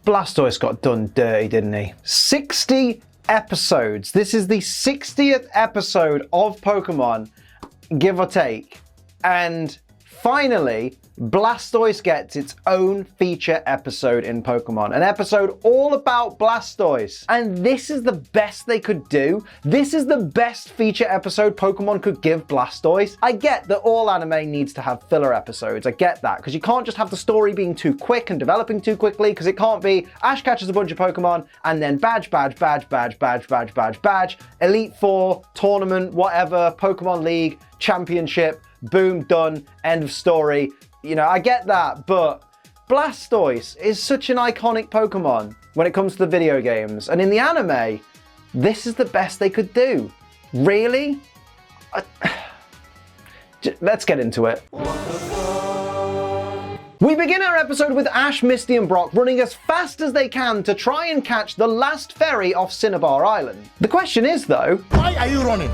Blastoise got done dirty, didn't he? 60 episodes. This is the 60th episode of Pokemon, give or take. And finally, Blastoise gets its own feature episode in Pokemon. An episode all about Blastoise. And this is the best they could do. This is the best feature episode Pokemon could give Blastoise. I get that all anime needs to have filler episodes. I get that, because you can't just have the story being too quick and developing too quickly, because it can't be Ash catches a bunch of Pokemon and then badge, Elite Four, tournament, whatever, Pokemon League, Championship, boom, done, end of story. You know, I get that, but Blastoise is such an iconic Pokemon when it comes to the video games. And in the anime, this is the best they could do. Really? Let's get into it. We begin our episode with Ash, Misty and Brock running as fast as they can to try and catch the last ferry off Cinnabar Island. The question is though, why are you running?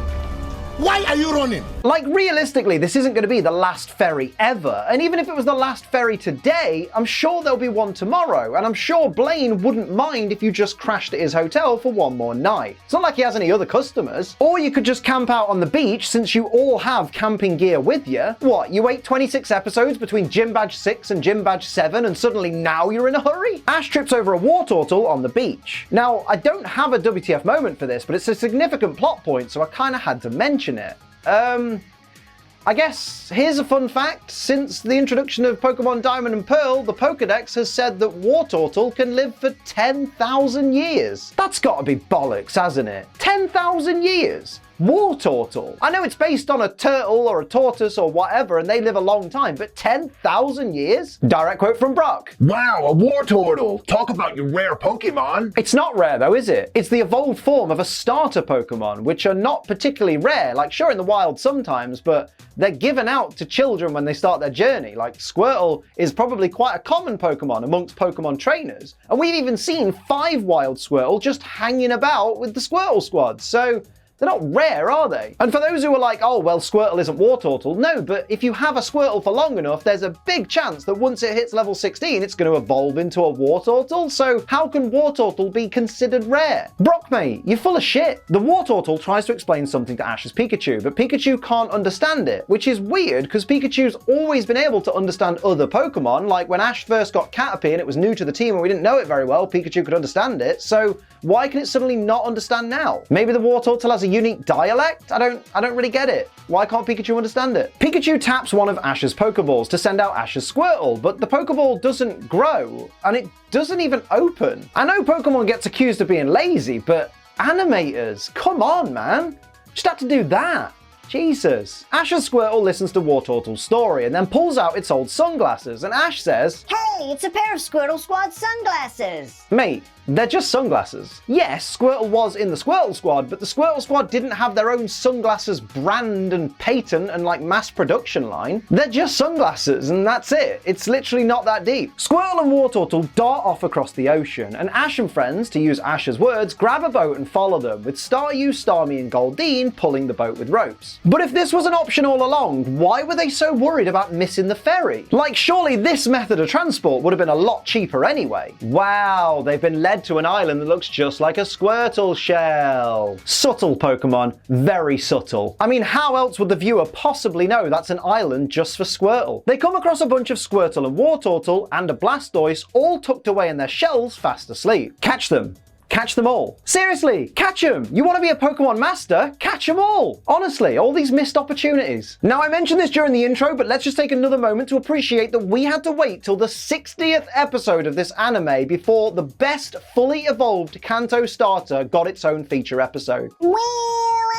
Why are you running? Like, realistically, this isn't going to be the last ferry ever. And even if it was the last ferry today, I'm sure there'll be one tomorrow. And I'm sure Blaine wouldn't mind if you just crashed at his hotel for one more night. It's not like he has any other customers. Or you could just camp out on the beach since you all have camping gear with you. What, you wait 26 episodes between Gym Badge 6 and Gym Badge 7 and suddenly now you're in a hurry? Ash trips over a Wartortle on the beach. Now, I don't have a WTF moment for this, but it's a significant plot point, so I kind of had to mention it. I guess here's a fun fact. Since the introduction of Pokemon Diamond and Pearl, the Pokedex has said that Wartortle can live for 10,000 years. That's gotta be bollocks, hasn't it? 10,000 years? Wartortle. I know it's based on a turtle or a tortoise or whatever and they live a long time, but 10,000 years? Direct quote from Brock. Wow, a Wartortle. Talk about your rare Pokemon. It's not rare though, is it? It's the evolved form of a starter Pokemon, which are not particularly rare. Like, sure, in the wild sometimes, but they're given out to children when they start their journey. Like, Squirtle is probably quite a common Pokemon amongst Pokemon trainers. And we've even seen 5 wild Squirtle just hanging about with the Squirtle squad. So they're not rare, are they? And for those who are like, oh, well, Squirtle isn't Wartortle, no, but if you have a Squirtle for long enough, there's a big chance that once it hits level 16, it's going to evolve into a Wartortle, so how can Wartortle be considered rare? Brock, mate, you're full of shit. The Wartortle tries to explain something to Ash's Pikachu, but Pikachu can't understand it, which is weird because Pikachu's always been able to understand other Pokemon, like when Ash first got Caterpie and it was new to the team and we didn't know it very well, Pikachu could understand it, so why can it suddenly not understand now? Maybe the Wartortle has a unique dialect? I don't really get it. Why can't Pikachu understand it? Pikachu taps one of Ash's Pokeballs to send out Ash's Squirtle, but the Pokeball doesn't grow, and it doesn't even open. I know Pokemon gets accused of being lazy, but animators, come on, man. Just have to do that. Jesus. Ash's Squirtle listens to Wartortle's story and then pulls out its old sunglasses, and Ash says, "Hey, it's a pair of Squirtle Squad sunglasses." Mate, they're just sunglasses. Yes, Squirtle was in the Squirtle Squad, but the Squirtle Squad didn't have their own sunglasses brand and patent and like mass production line. They're just sunglasses and that's it. It's literally not that deep. Squirtle and Wartortle dart off across the ocean, and Ash and friends, to use Ash's words, grab a boat and follow them, with Staryu, Starmie and Goldeen pulling the boat with ropes. But if this was an option all along, why were they so worried about missing the ferry? Like, surely this method of transport would have been a lot cheaper anyway. Wow, they've been led to an island that looks just like a Squirtle shell. Subtle Pokemon, very subtle. I mean, how else would the viewer possibly know that's an island just for Squirtle? They come across a bunch of Squirtle and Wartortle and a Blastoise all tucked away in their shells fast asleep. Catch them. Catch them all. Seriously, catch them. You want to be a Pokemon master? Catch them all. Honestly, all these missed opportunities. Now, I mentioned this during the intro, but let's just take another moment to appreciate that we had to wait till the 60th episode of this anime before the best fully evolved Kanto starter got its own feature episode. Well,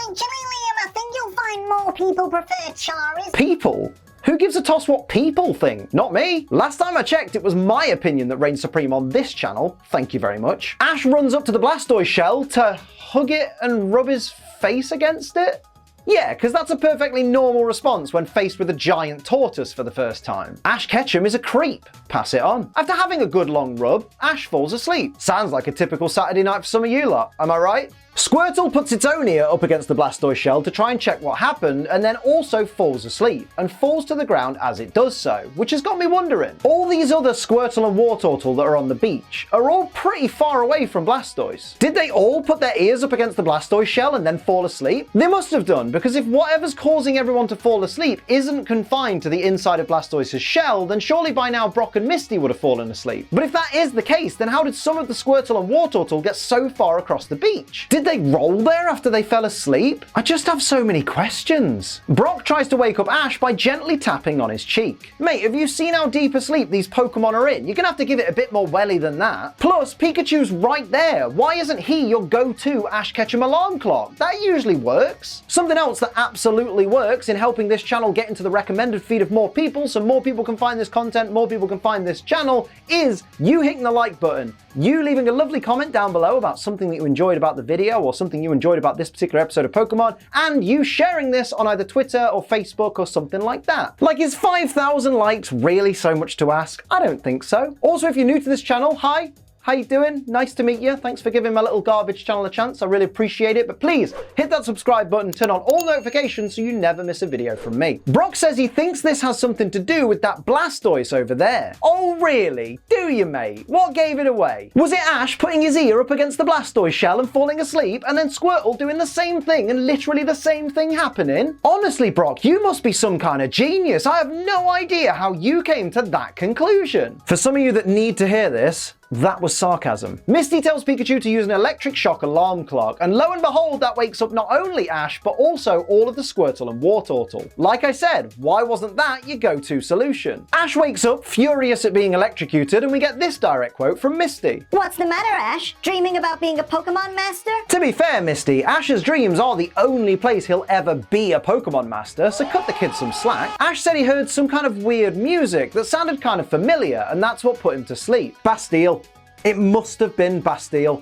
actually, Liam, I think you'll find more people prefer Charizard. People? Who gives a toss what people think? Not me. Last time I checked, it was my opinion that reigned supreme on this channel. Thank you very much. Ash runs up to the Blastoise shell to hug it and rub his face against it. Yeah, because that's a perfectly normal response when faced with a giant tortoise for the first time. Ash Ketchum is a creep. Pass it on. After having a good long rub, Ash falls asleep. Sounds like a typical Saturday night for some of you lot, am I right? Squirtle puts its own ear up against the Blastoise shell to try and check what happened, and then also falls asleep, and falls to the ground as it does so, which has got me wondering. All these other Squirtle and Wartortle that are on the beach are all pretty far away from Blastoise. Did they all put their ears up against the Blastoise shell and then fall asleep? They must have done, because if whatever's causing everyone to fall asleep isn't confined to the inside of Blastoise's shell, then surely by now Brock and Misty would have fallen asleep. But if that is the case, then how did some of the Squirtle and Wartortle get so far across the beach? Did they roll there after they fell asleep? I just have so many questions. Brock tries to wake up Ash by gently tapping on his cheek. Mate, have you seen how deep asleep these Pokemon are in? You're gonna have to give it a bit more welly than that. Plus, Pikachu's right there. Why isn't he your go-to Ash Ketchum alarm clock? That usually works. Something else that absolutely works in helping this channel get into the recommended feed of more people so more people can find this content, more people can find this channel, is you hitting the like button. You leaving a lovely comment down below about something that you enjoyed about the video or something you enjoyed about this particular episode of Pokemon, and you sharing this on either Twitter or Facebook or something like that. Like, is 5,000 likes really so much to ask? I don't think so. Also, if you're new to this channel, hi. How you doing? Nice to meet you. Thanks for giving my little garbage channel a chance. I really appreciate it. But please hit that subscribe button, turn on all notifications so you never miss a video from me. Brock says he thinks this has something to do with that Blastoise over there. Oh really? Do you, mate? What gave it away? Was it Ash putting his ear up against the Blastoise shell and falling asleep, and then Squirtle doing the same thing and literally the same thing happening? Honestly, Brock, you must be some kind of genius. I have no idea how you came to that conclusion. For some of you that need to hear this, that was sarcasm. Misty tells Pikachu to use an electric shock alarm clock, and lo and behold, that wakes up not only Ash, but also all of the Squirtle and Wartortle. Like I said, why wasn't that your go-to solution? Ash wakes up furious at being electrocuted, and we get this direct quote from Misty. What's the matter, Ash? Dreaming about being a Pokemon master? To be fair, Misty, Ash's dreams are the only place he'll ever be a Pokemon master, so cut the kid some slack. Ash said he heard some kind of weird music that sounded kind of familiar, and that's what put him to sleep. Bastille. It must have been Bastille.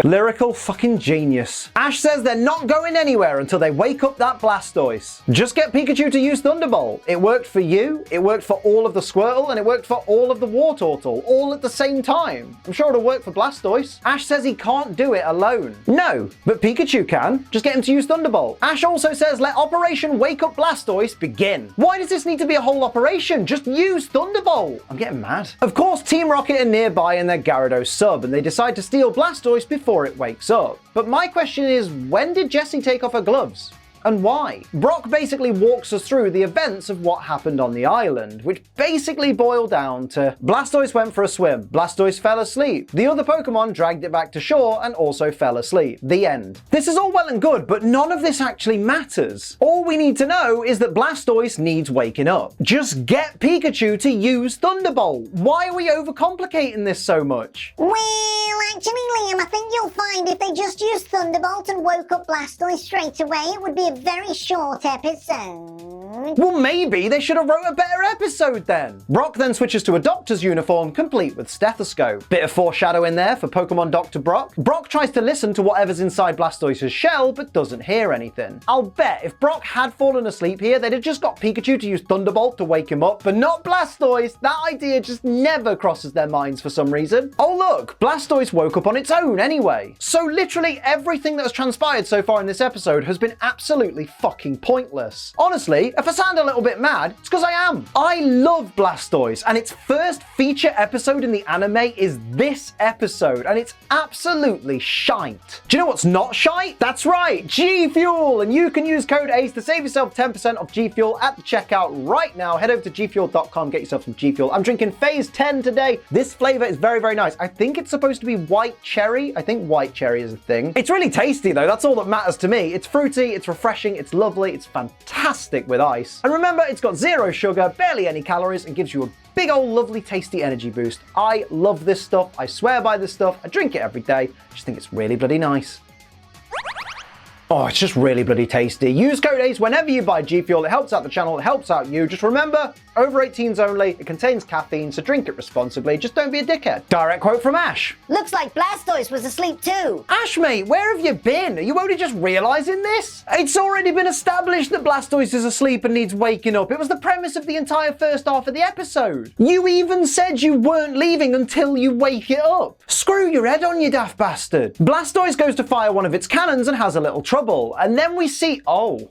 Lyrical fucking genius. Ash says they're not going anywhere until they wake up that Blastoise. Just get Pikachu to use Thunderbolt. It worked for you, it worked for all of the Squirtle, and it worked for all of the Wartortle, all at the same time. I'm sure it'll work for Blastoise. Ash says he can't do it alone. No, but Pikachu can. Just get him to use Thunderbolt. Ash also says let Operation Wake Up Blastoise begin. Why does this need to be a whole operation? Just use Thunderbolt. I'm getting mad. Of course, Team Rocket are nearby in their Gyarados sub, and they decide to steal Blastoise before it wakes up. But my question is, when did Jessie take off her gloves? And why? Brock basically walks us through the events of what happened on the island, which basically boil down to Blastoise went for a swim, Blastoise fell asleep, the other Pokemon dragged it back to shore and also fell asleep. The end. This is all well and good, but none of this actually matters. All we need to know is that Blastoise needs waking up. Just get Pikachu to use Thunderbolt. Why are we overcomplicating this so much? Well, actually, Liam, I think you'll find if they just used Thunderbolt and woke up Blastoise straight away, it would be a very short episode. Well, maybe they should have wrote a better episode then. Brock then switches to a doctor's uniform, complete with stethoscope. Bit of foreshadowing there for Pokemon Dr. Brock. Brock tries to listen to whatever's inside Blastoise's shell, but doesn't hear anything. I'll bet if Brock had fallen asleep here, they'd have just got Pikachu to use Thunderbolt to wake him up, but not Blastoise. That idea just never crosses their minds for some reason. Oh look, Blastoise woke up on its own anyway. So literally everything that has transpired so far in this episode has been absolutely fucking pointless. Honestly, if I sound a little bit mad, it's because I am. I love Blastoise, and its first feature episode in the anime is this episode, and it's absolutely shite. Do you know what's not shite? That's right, G Fuel, and you can use code ACE to save yourself 10% off G Fuel at the checkout right now. Head over to gfuel.com, get yourself some G Fuel. I'm drinking Phase 10 today. This flavor is very, very nice. I think it's supposed to be white cherry. I think white cherry is a thing. It's really tasty though. That's all that matters to me. It's fruity, it's refreshing, it's lovely, it's fantastic with ice. And remember, it's got 0 sugar, barely any calories, and gives you a big old lovely tasty energy boost. I love this stuff. I swear by this stuff. I drink it every day. I just think it's really bloody nice. Oh, it's just really bloody tasty. Use code ACE whenever you buy G Fuel. It helps out the channel, it helps out you. Just remember, over 18s only, it contains caffeine, so drink it responsibly. Just don't be a dickhead. Direct quote from Ash. Looks like Blastoise was asleep too. Ash, mate, where have you been? Are you only just realizing this? It's already been established that Blastoise is asleep and needs waking up. It was the premise of the entire first half of the episode. You even said you weren't leaving until you wake it up. Screw your head on, you daft bastard. Blastoise goes to fire one of its cannons and has a little trouble. And then we see, oh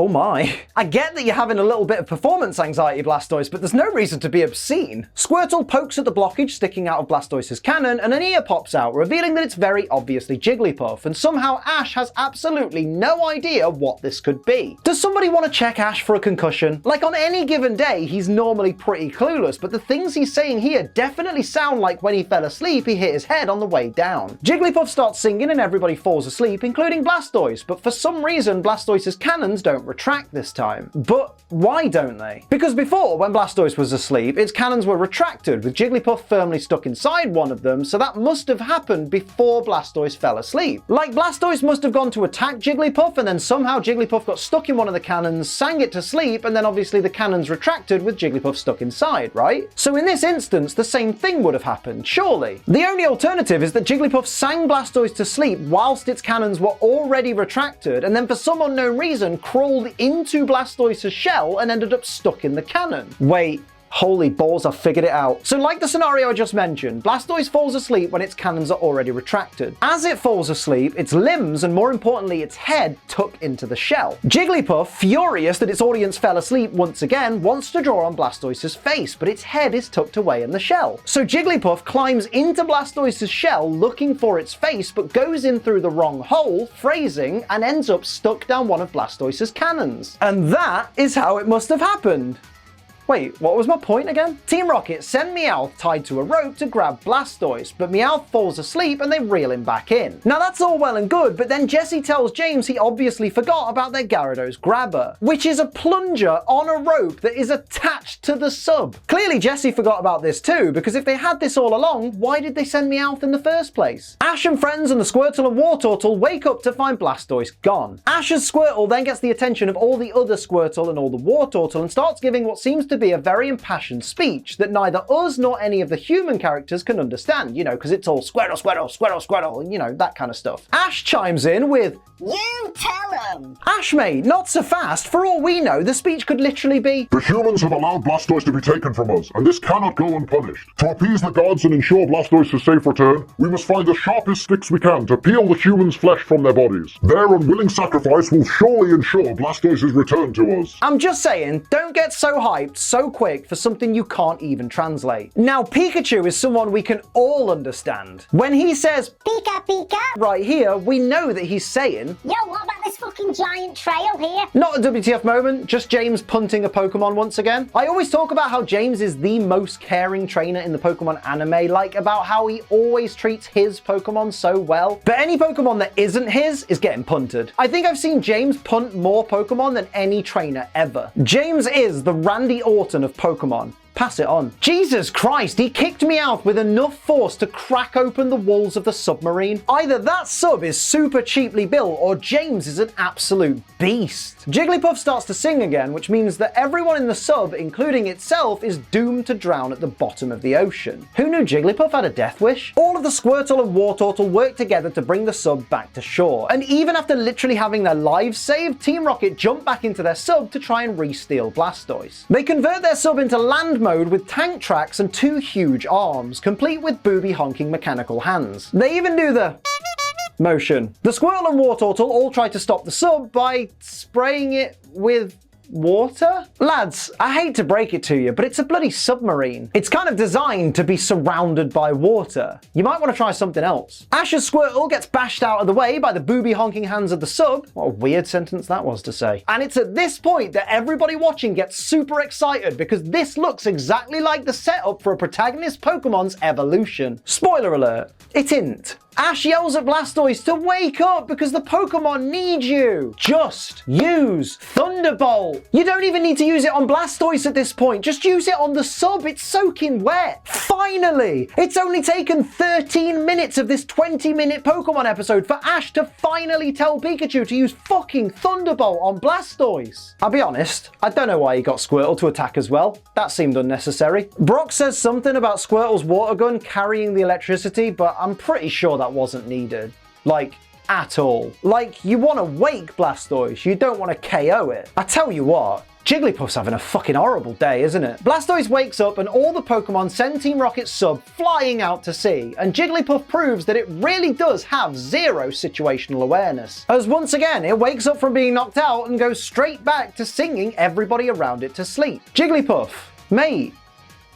my. I get that you're having a little bit of performance anxiety, Blastoise, but there's no reason to be obscene. Squirtle pokes at the blockage sticking out of Blastoise's cannon, and an ear pops out, revealing that it's very obviously Jigglypuff, and somehow Ash has absolutely no idea what this could be. Does somebody want to check Ash for a concussion? Like, on any given day, he's normally pretty clueless, but the things he's saying here definitely sound like when he fell asleep, he hit his head on the way down. Jigglypuff starts singing and everybody falls asleep, including Blastoise, but for some reason, Blastoise's cannons don't retract this time. But why don't they? Because before, when Blastoise was asleep, its cannons were retracted, with Jigglypuff firmly stuck inside one of them, so that must have happened before Blastoise fell asleep. Like, Blastoise must have gone to attack Jigglypuff, and then somehow Jigglypuff got stuck in one of the cannons, sang it to sleep, and then obviously the cannons retracted with Jigglypuff stuck inside, right? So in this instance, the same thing would have happened, surely. The only alternative is that Jigglypuff sang Blastoise to sleep whilst its cannons were already retracted, and then for some unknown reason crawled into Blastoise's shell and ended up stuck in the cannon. Wait. Holy balls, I figured it out. So like the scenario I just mentioned, Blastoise falls asleep when its cannons are already retracted. As it falls asleep, its limbs, and more importantly its head, tuck into the shell. Jigglypuff, furious that its audience fell asleep once again, wants to draw on Blastoise's face, but its head is tucked away in the shell. So Jigglypuff climbs into Blastoise's shell looking for its face, but goes in through the wrong hole, phrasing, and ends up stuck down one of Blastoise's cannons. And that is how it must have happened. Wait, what was my point again? Team Rocket send Meowth tied to a rope to grab Blastoise, but Meowth falls asleep and they reel him back in. Now that's all well and good, but then Jessie tells James he obviously forgot about their Gyarados grabber, which is a plunger on a rope that is attached to the sub. Clearly Jessie forgot about this too, because if they had this all along, why did they send Meowth in the first place? Ash and friends and the Squirtle and Wartortle wake up to find Blastoise gone. Ash's Squirtle then gets the attention of all the other Squirtle and all the Wartortle and starts giving what seems to be a very impassioned speech that neither us nor any of the human characters can understand, you know, because it's all Squirtle, Squirtle, Squirtle, Squirtle, you know, that kind of stuff. Ash chimes in with, "You tell them." Ash mate, not so fast. For all we know, the speech could literally be, The humans have allowed Blastoise to be taken from us, and this cannot go unpunished. To appease the gods and ensure Blastoise's safe return, we must find the sharpest sticks we can to peel the humans' flesh from their bodies. Their unwilling sacrifice will surely ensure Blastoise's return to us. I'm just saying, don't get so hyped so quick for something you can't even translate. Now, Pikachu is someone we can all understand. When he says, Pika Pika. right here, we know that he's saying, Yo, what about this fucking giant trail here? not a WTF moment, just James punting a Pokemon once again. I always talk about how James is the most caring trainer in the Pokémon anime, like about how he always treats his Pokemon so well. But any Pokemon that isn't his is getting punted. I think I've seen James punt more Pokemon than any trainer ever. James is the Randy Orton of Pokemon. Pass it on. Jesus Christ, he kicked me out with enough force to crack open the walls of the submarine. Either that sub is super cheaply built or James is an absolute beast. Jigglypuff starts to sing again, which means that everyone in the sub, including itself, is doomed to drown at the bottom of the ocean. Who knew Jigglypuff had a death wish? All of the Squirtle and Wartortle work together to bring the sub back to shore. And even after literally having their lives saved, Team Rocket jump back into their sub to try and re-steal Blastoise. They convert their sub into land mode with tank tracks and two huge arms, complete with booby honking mechanical hands. They even do the motion. The Squirtle and Wartortle all try to stop the sub by spraying it with water? Lads, I hate to break it to you, but it's a bloody submarine. It's kind of designed to be surrounded by water. You might want to try something else. Ash's Squirtle gets bashed out of the way by the booby honking hands of the sub. What a weird sentence that was to say. And it's at this point that everybody watching gets super excited because this looks exactly like the setup for a protagonist Pokemon's evolution. Spoiler alert, it isn't. Ash yells at Blastoise to wake up because the Pokemon need you. Just use Thunderbolt. You don't even need to use it on Blastoise at this point. Just use it on the sub. It's soaking wet. Finally! It's only taken 13 minutes of this 20-minute Pokemon episode for Ash to finally tell Pikachu to use fucking Thunderbolt on Blastoise. I'll be honest, I don't know why he got Squirtle to attack as well. That seemed unnecessary. Brock says something about Squirtle's water gun carrying the electricity, but I'm pretty sure that wasn't needed. Like, at all. Like, you want to wake Blastoise, you don't want to KO it. I tell you what, Jigglypuff's having a fucking horrible day, isn't it? Blastoise wakes up and all the Pokemon send Team Rocket's sub flying out to sea, and Jigglypuff proves that it really does have zero situational awareness. As once again, it wakes up from being knocked out and goes straight back to singing everybody around it to sleep. Jigglypuff, mate,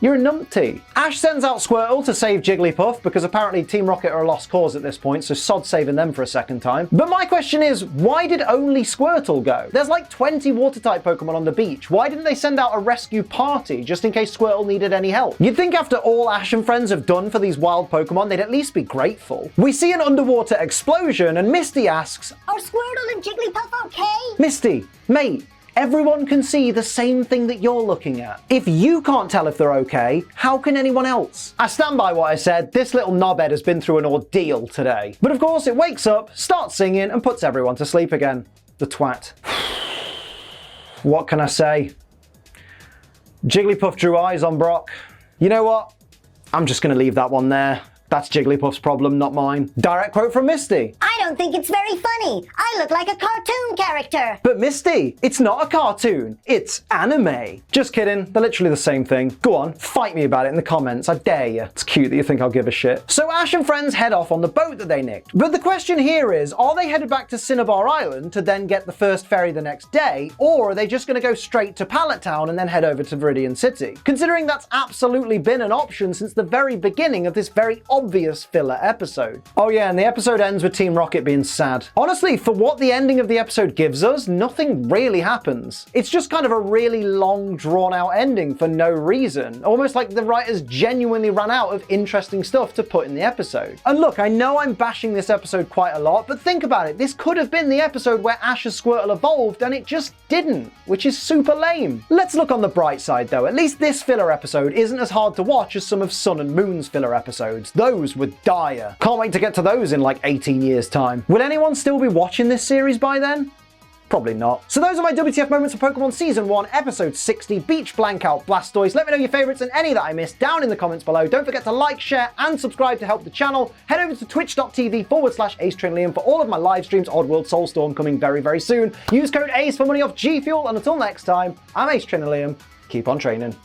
you're a numpty. Ash sends out Squirtle to save Jigglypuff because apparently Team Rocket are a lost cause at this point, so sod saving them for a second time. But my question is, why did only Squirtle go? There's like 20 water-type Pokemon on the beach. Why didn't they send out a rescue party just in case Squirtle needed any help? You'd think after all Ash and friends have done for these wild Pokemon, they'd at least be grateful. We see an underwater explosion and Misty asks, Are Squirtle and Jigglypuff okay? Misty, mate, everyone can see the same thing that you're looking at. If you can't tell if they're okay, how can anyone else? I stand by what I said, this little knobhead has been through an ordeal today. But of course it wakes up, starts singing, and puts everyone to sleep again. The twat. What can I say? Jigglypuff drew eyes on Brock. You know what? I'm just gonna leave that one there. That's Jigglypuff's problem, not mine. Direct quote from Misty. I don't think it's very funny. I look like a cartoon character. But Misty, it's not a cartoon, it's anime. Just kidding, they're literally the same thing. Go on, fight me about it in the comments, I dare you. It's cute that you think I'll give a shit. So Ash and friends head off on the boat that they nicked. But the question here is, are they headed back to Cinnabar Island to then get the first ferry the next day, or are they just gonna go straight to Pallet Town and then head over to Viridian City? Considering that's absolutely been an option since the very beginning of this very obvious filler episode. Oh yeah, and the episode ends with Team Rocket being sad. Honestly, for what the ending of the episode gives us, nothing really happens. It's just kind of a really long, drawn-out ending for no reason. Almost like the writers genuinely ran out of interesting stuff to put in the episode. And look, I know I'm bashing this episode quite a lot, but think about it. This could have been the episode where Ash's Squirtle evolved, and it just didn't, which is super lame. Let's look on the bright side though. At least this filler episode isn't as hard to watch as some of Sun and Moon's filler episodes. Those were dire. Can't wait to get to those in like 18 years time. Will anyone still be watching this series by then? Probably not. So those are my WTF moments for Pokemon Season 1, Episode 60, Beach Blank-Out Blastoise. Let me know your favourites and any that I missed down in the comments below. Don't forget to like, share, and subscribe to help the channel. Head over to twitch.tv/AceTrainLiam for all of my live streams, Oddworld Soulstorm coming very, very soon. Use code ACE for money off G Fuel, and until next time, I'm Ace Trainer Liam. Keep on training.